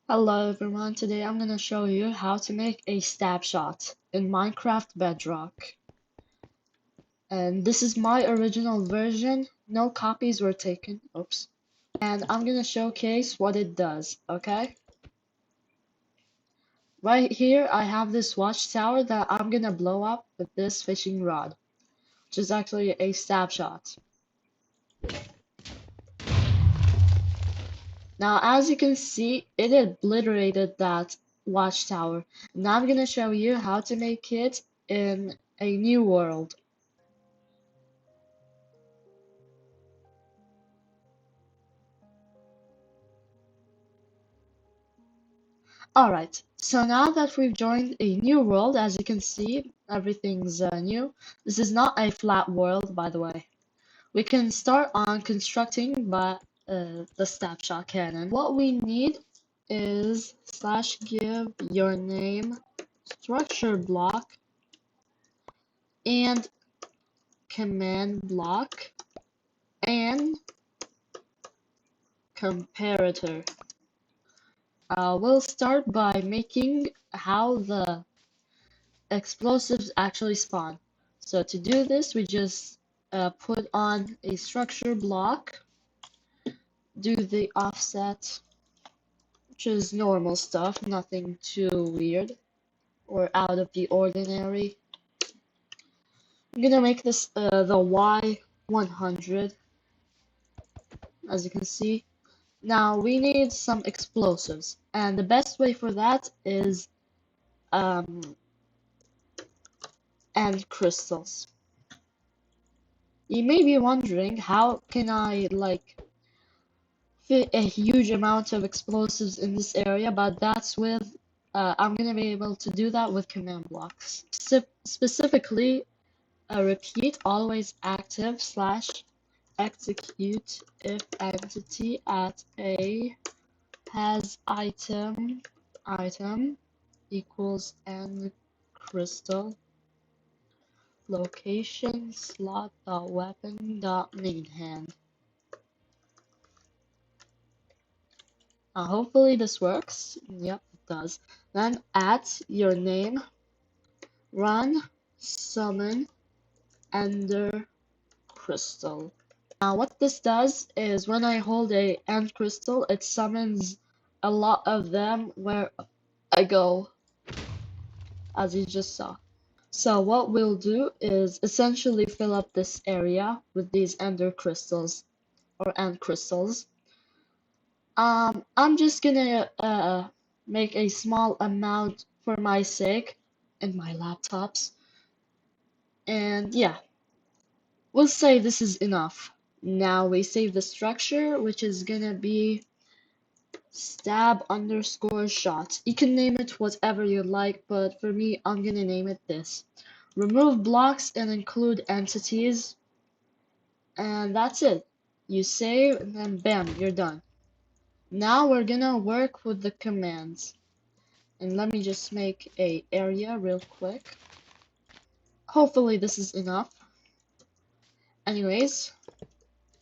Hello everyone, today I'm gonna show you how to make a snapshot in Minecraft Bedrock. And this is my original version, no copies were taken, oops. And I'm gonna showcase what it does, okay? Right here I have this watchtower that I'm gonna blow up with this fishing rod, which is actually a snapshot. Now as you can see, it obliterated that watchtower. Now I'm gonna show you how to make it in a new world. Alright, so now that we've joined a new world, as you can see, everything's new. This is not a flat world, by the way. We can start on constructing by the snapshot cannon. What we need is slash give your name structure block and command block and comparator. We'll start by making how the explosives actually spawn. So to do this, we just put on a structure block, do the offset, which is normal stuff, nothing too weird or out of the ordinary. I'm gonna make this the Y100, as you can see. Now we need some explosives, and the best way for that is end crystals. You may be wondering, how can I fit a huge amount of explosives in this area, but that's with I'm gonna be able to do that with command blocks. Specifically, repeat always active slash execute if entity at a has item equals end crystal location slot dot weapon dot main hand. Hopefully this works. Yep, it does. Then at your name, run summon ender crystal. Now what this does is when I hold a end crystal, it summons a lot of them where I go, as you just saw. So what we'll do is essentially fill up this area with these ender crystals or end crystals. I'm just gonna make a small amount for my sake in my laptops. And yeah, we'll say this is enough. Now we save the structure, which is gonna be stab underscore shot. You can name it whatever you like, but for me, I'm gonna name it this. Remove blocks and include entities, and that's it. You save, and then bam, you're done. Now we're gonna work with the commands. And let me just make a area real quick. Hopefully this is enough. Anyways,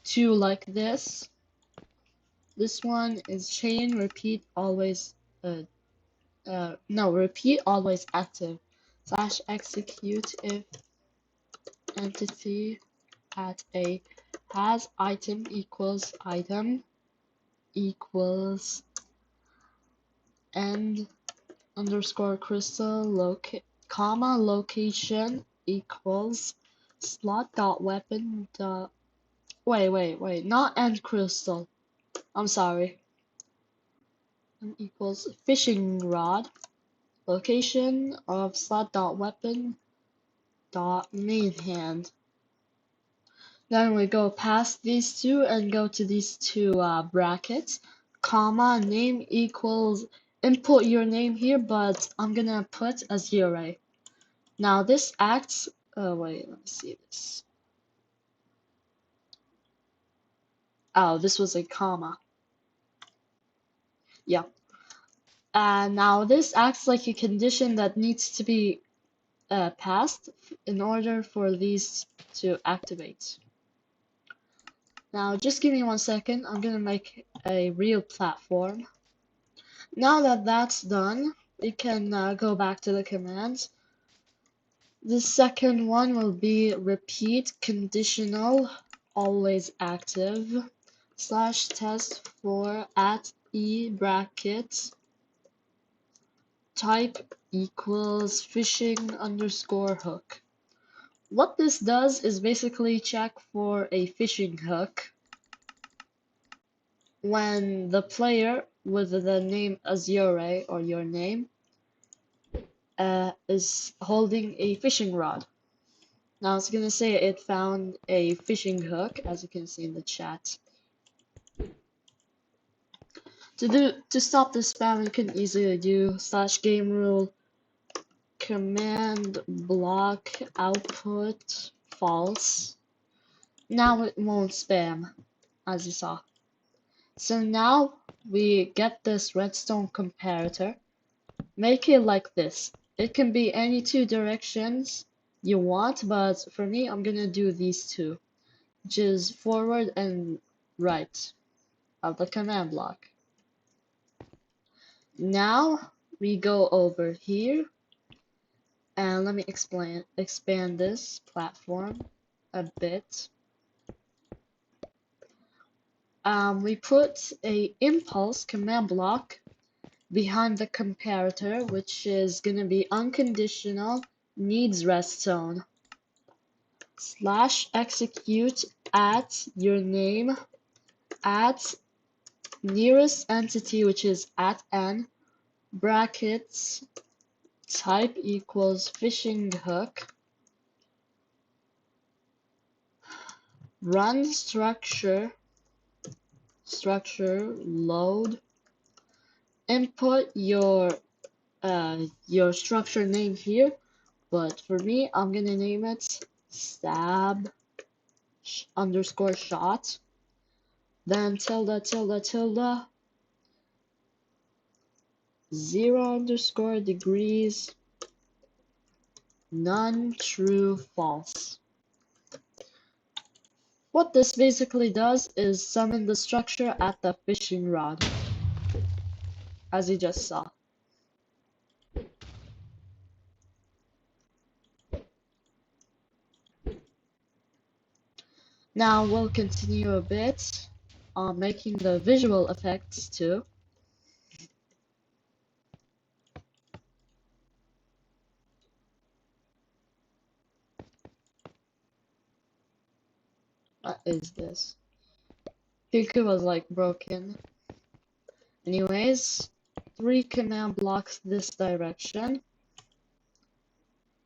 two like this. This one is chain repeat always no, repeat always active slash execute if entity at a has item equals end underscore crystal comma location equals slot dot weapon dot wait, not end crystal. I'm sorry. Equals fishing rod location of slot dot weapon dot main hand. Then we go past these two and go to these two brackets, comma name equals input your name here, but I'm gonna put a 0. Now this acts. Oh wait, let me see this. Oh, this was a comma. Yeah. And now this acts like a condition that needs to be passed in order for these to activate. Now just give me 1 second. I'm gonna make a real platform. Now that that's done, we can go back to the commands. The second one will be repeat conditional always active slash test for at e bracket type equals fishing underscore hook. What this does is basically check for a fishing hook when the player with the name Azure or your name is holding a fishing rod. Now it's gonna say it found a fishing hook, as you can see in the chat. To stop the spam, you can easily do slash game rule command block output false. Now it won't spam, as you saw. So now we get this redstone comparator. Make it like this. It can be any two directions you want, but for me, I'm gonna do these two, which is forward and right of the command block. Now we go over here and let me expand this platform a bit. We put a impulse command block behind the comparator, which is gonna be unconditional needs redstone slash execute at your name at nearest entity, which is at n brackets type equals fishing hook run structure load input your structure name here, but for me I'm gonna name it stab underscore shot, then tilde 0 underscore degrees none true false. What this basically does is summon the structure at the fishing rod, as you just saw. Now we'll continue a bit on making the visual effects too. What is this? I think it was like broken. Anyways, 3 command blocks this direction.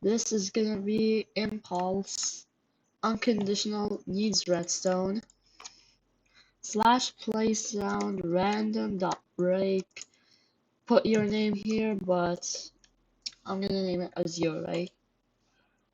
This is gonna be impulse unconditional needs redstone slash play sound random dot break. Put your name here, but I'm gonna name it Azure, right?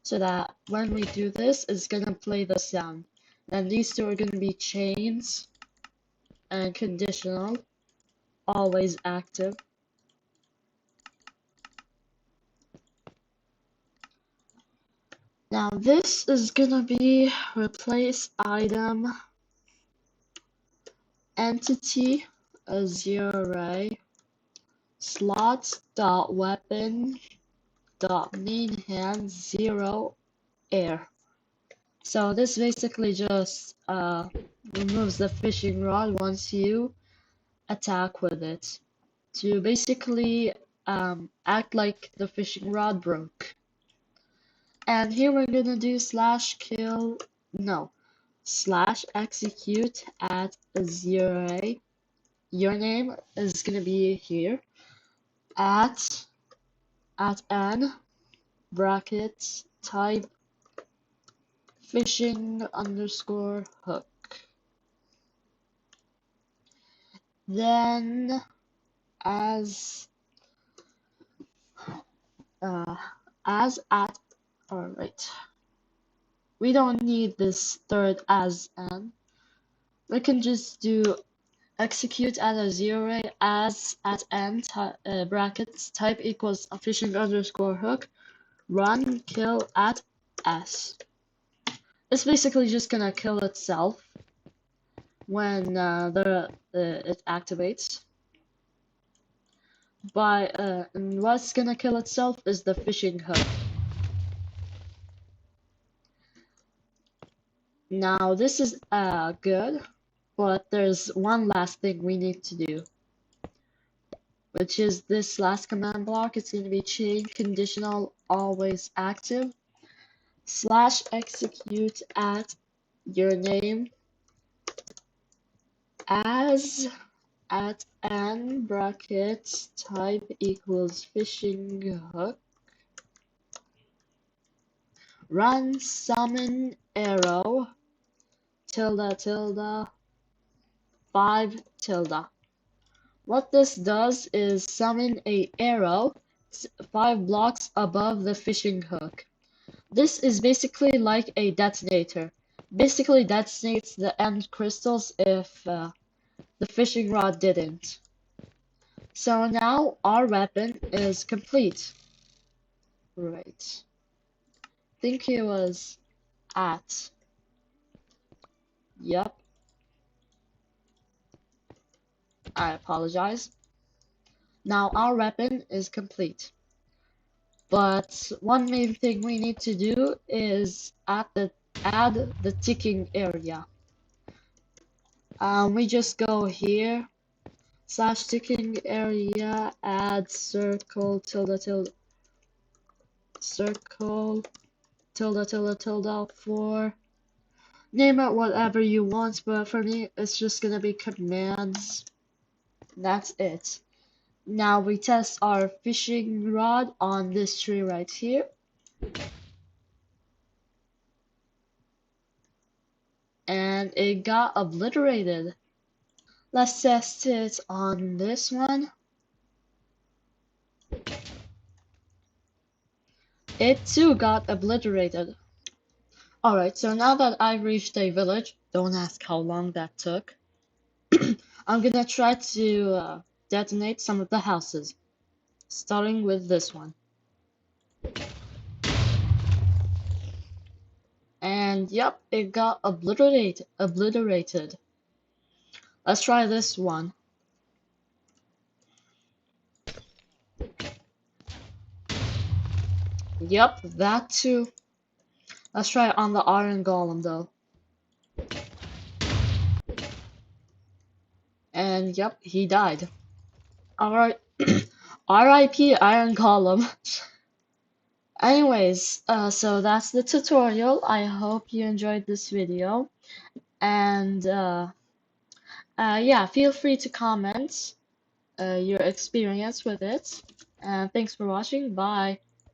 So that when we do this, it's gonna play the sound. And these two are gonna be chains and conditional, always active. Now this is gonna be replace item entity Azure slots dot weapon dot main hand 0 air. So this basically just removes the fishing rod once you attack with it to basically act like the fishing rod broke. And here we're gonna do slash execute at Azure. Your name is gonna be here at n brackets type fishing underscore hook. Then as at alright. We don't need this third as n. We can just do execute at Azure as at n brackets type equals fishing underscore hook run kill at s. It's basically just gonna kill itself when it activates. And what's gonna kill itself is the fishing hook. Now this is good, but there's one last thing we need to do, which is this last command block. It's gonna be chain conditional always active slash execute at your name as at n brackets type equals fishing hook run summon arrow tilde tilde 5 tilde. What this does is summon a arrow 5 blocks above the fishing hook. This is basically like a detonator. Basically detonates the end crystals if the fishing rod didn't. So now our weapon is complete. Right. Think it was at. Yep. I apologize. Now our weapon is complete. But one main thing we need to do is add the ticking area. We just go here slash ticking area add circle tilde tilde circle tilde tilde tilde for name it whatever you want, but for me it's just gonna be commands. That's it. Now we test our fishing rod on this tree right here. And it got obliterated. Let's test it on this one. It too got obliterated. Alright, so now that I've reached a village, don't ask how long that took, I'm gonna try to detonate some of the houses, starting with this one. And yep, it got obliterated. Let's try this one. Yep, that too. Let's try it on the iron golem though. And yep, he died. Alright. RIP Iron Golem. Anyways, so that's the tutorial. I hope you enjoyed this video. And yeah, feel free to comment your experience with it. And thanks for watching. Bye.